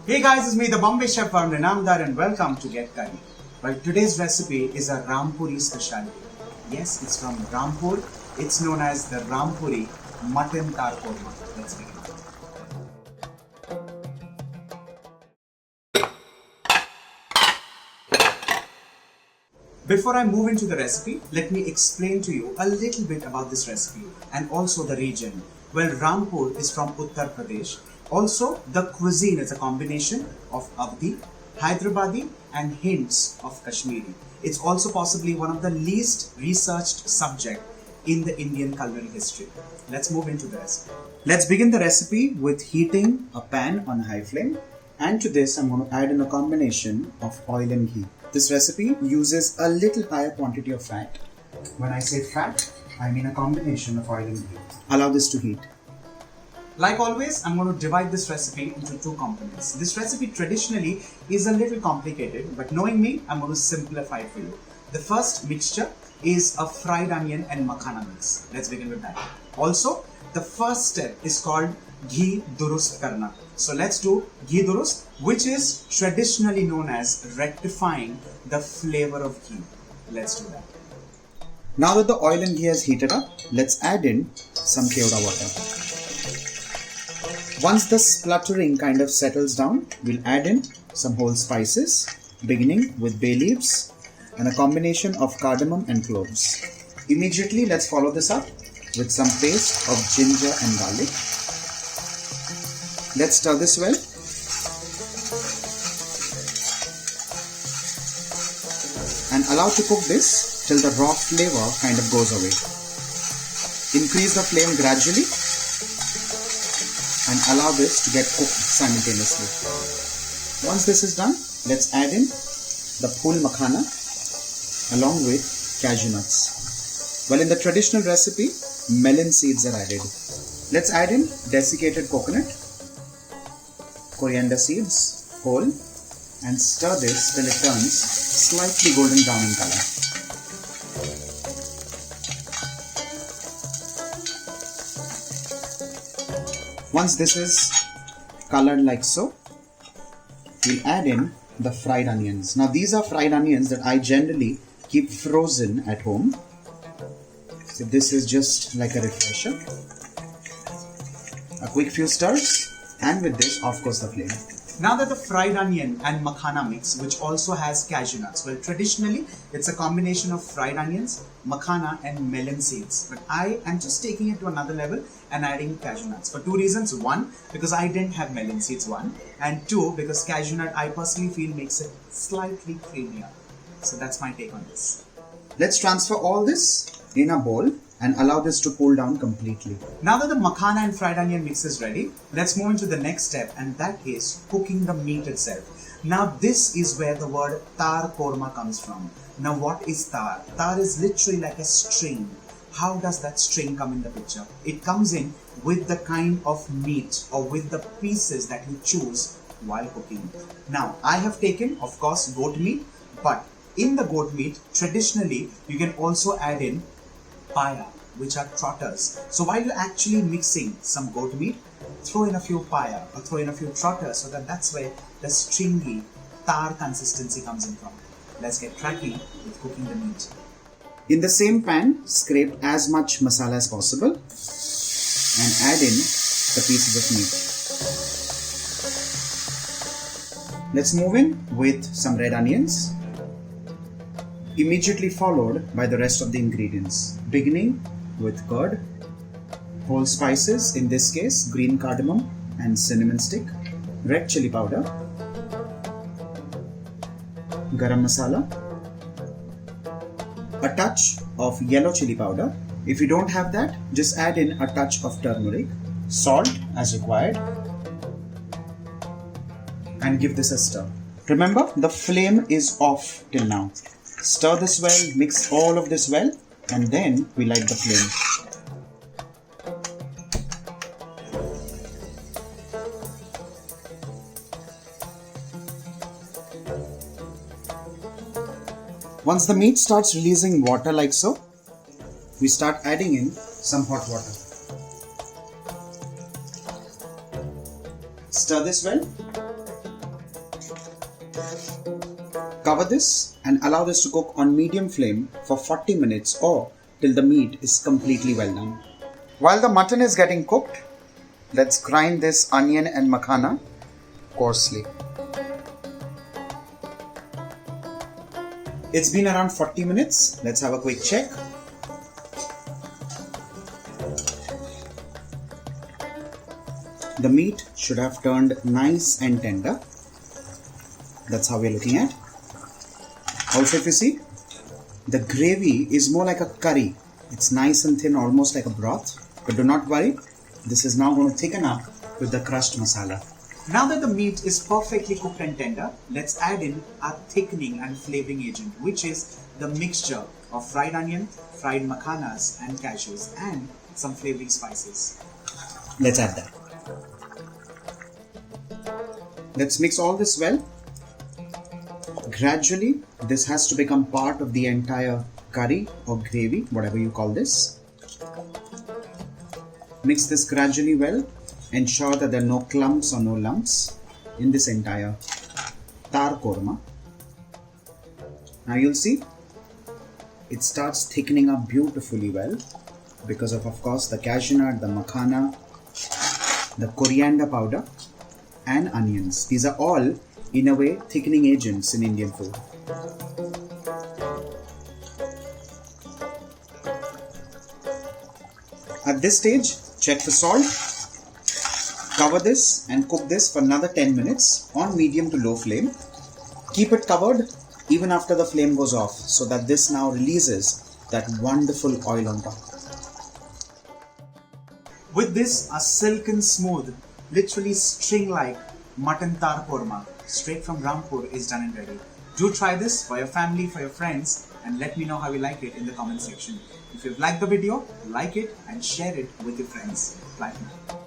Hey guys, it's me, the Bombay chef Varun Inamdar, and welcome to Get Curried. Well, today's recipe is a Rampuri specialty. Yes, it's from Rampur. It's known as the Rampuri Mutton Taar Korma. Let's begin. Before I move into the recipe, let me explain to you a little bit about this recipe and also the region. Well, Rampur is from Uttar Pradesh. Also, the cuisine is a combination of Avdi, Hyderabadi and hints of Kashmiri. It's also possibly one of the least researched subject in the Indian culinary history. Let's move into the recipe. Let's begin the recipe with heating a pan on high flame, and to this I'm going to add in a combination of oil and ghee. This recipe uses a little higher quantity of fat. When I say fat, I mean a combination of oil and ghee. Allow this to heat. Like always, I'm going to divide this recipe into two components. This recipe traditionally is a little complicated, but knowing me, I'm going to simplify it for you. The first mixture is a fried onion and makhana mix. Let's begin with that. Also, the first step is called ghee durust karna. So let's do ghee durust, which is traditionally known as rectifying the flavor of ghee. Let's do that. Now that the oil and ghee has heated up, let's add in some Kewra Water. Once the spluttering kind of settles down, we'll add in some whole spices, beginning with bay leaves and a combination of cardamom and cloves. Immediately, let's follow this up with some paste of ginger and garlic. Let's stir this well. And allow to cook this till the raw flavor kind of goes away. Increase the flame gradually and allow this to get cooked simultaneously. Once this is done, let's add in the phul makhana along with cashew nuts. Well, in the traditional recipe, melon seeds are added. Let's add in desiccated coconut, coriander seeds, whole, and stir this till it turns slightly golden brown in color. Once this is colored like so, we'll add in the fried onions. Now these are fried onions that I generally keep frozen at home. So this is just like a refresher. A quick few stirs, and with this, of course, the flame. Now that the fried onion and makhana mix, which also has cashew nuts, well, traditionally it's a combination of fried onions, makhana and melon seeds. But I am just taking it to another level and adding cashew nuts for two reasons. One, because I didn't have melon seeds, one. And two, because cashew nut I personally feel makes it slightly creamier. So that's my take on this. Let's transfer all this in a bowl and allow this to cool down completely. Now that the makhana and fried onion mix is ready, let's move into the next step, and that is cooking the meat itself. Now this is where the word Taar Korma comes from. Now what is tar? Tar is literally like a string. How does that string come in the picture? It comes in with the kind of meat or with the pieces that you choose while cooking. Now I have taken, of course, goat meat, but in the goat meat, traditionally you can also add in Paya, which are trotters. So while you're actually mixing some goat meat, throw in a few Paya or throw in a few trotters, so that's where the stringy tar consistency comes in from. Let's get cracking with cooking the meat. In the same pan, scrape as much masala as possible and add in the pieces of meat. Let's move in with some red onions, immediately followed by the rest of the ingredients, beginning with curd, whole spices, in this case green cardamom and cinnamon stick, red chilli powder, garam masala, a touch of yellow chili powder. If you don't have that, just add in a touch of turmeric, salt as required, and give this a stir. Remember, the flame is off till now. Stir this well, mix all of this well, and then we light the flame. Once the meat starts releasing water like so, we start adding in some hot water. Stir this well. Cover this and allow this to cook on medium flame for 40 minutes or till the meat is completely well done. While the mutton is getting cooked, let's grind this onion and makhana coarsely. It's been around 40 minutes. Let's have a quick check. The meat should have turned nice and tender. That's how we're looking at. Also, if you see, the gravy is more like a curry. It's nice and thin, almost like a broth. But do not worry, this is now going to thicken up with the crushed masala. Now that the meat is perfectly cooked and tender, let's add in our thickening and flavoring agent, which is the mixture of fried onion, fried makhanas and cashews and some flavoring spices. Let's add that. Let's mix all this well. Gradually, this has to become part of the entire curry or gravy, whatever you call this. Mix this gradually well. Ensure that there are no clumps or no lumps in this entire Taar Korma. Now you'll see, it starts thickening up beautifully well because of course, the cashew nut, the makhana, the coriander powder and onions. These are all, in a way, thickening agents in Indian food. At this stage, check the salt. Cover this and cook this for another 10 minutes on medium to low flame. Keep it covered even after the flame goes off so that this now releases that wonderful oil on top. With this, a silken smooth, literally string-like Mutton Taar Korma straight from Rampur is done and ready. Do try this for your family, for your friends, and let me know how you like it in the comment section. If you've liked the video, like it and share it with your friends. Bye for now.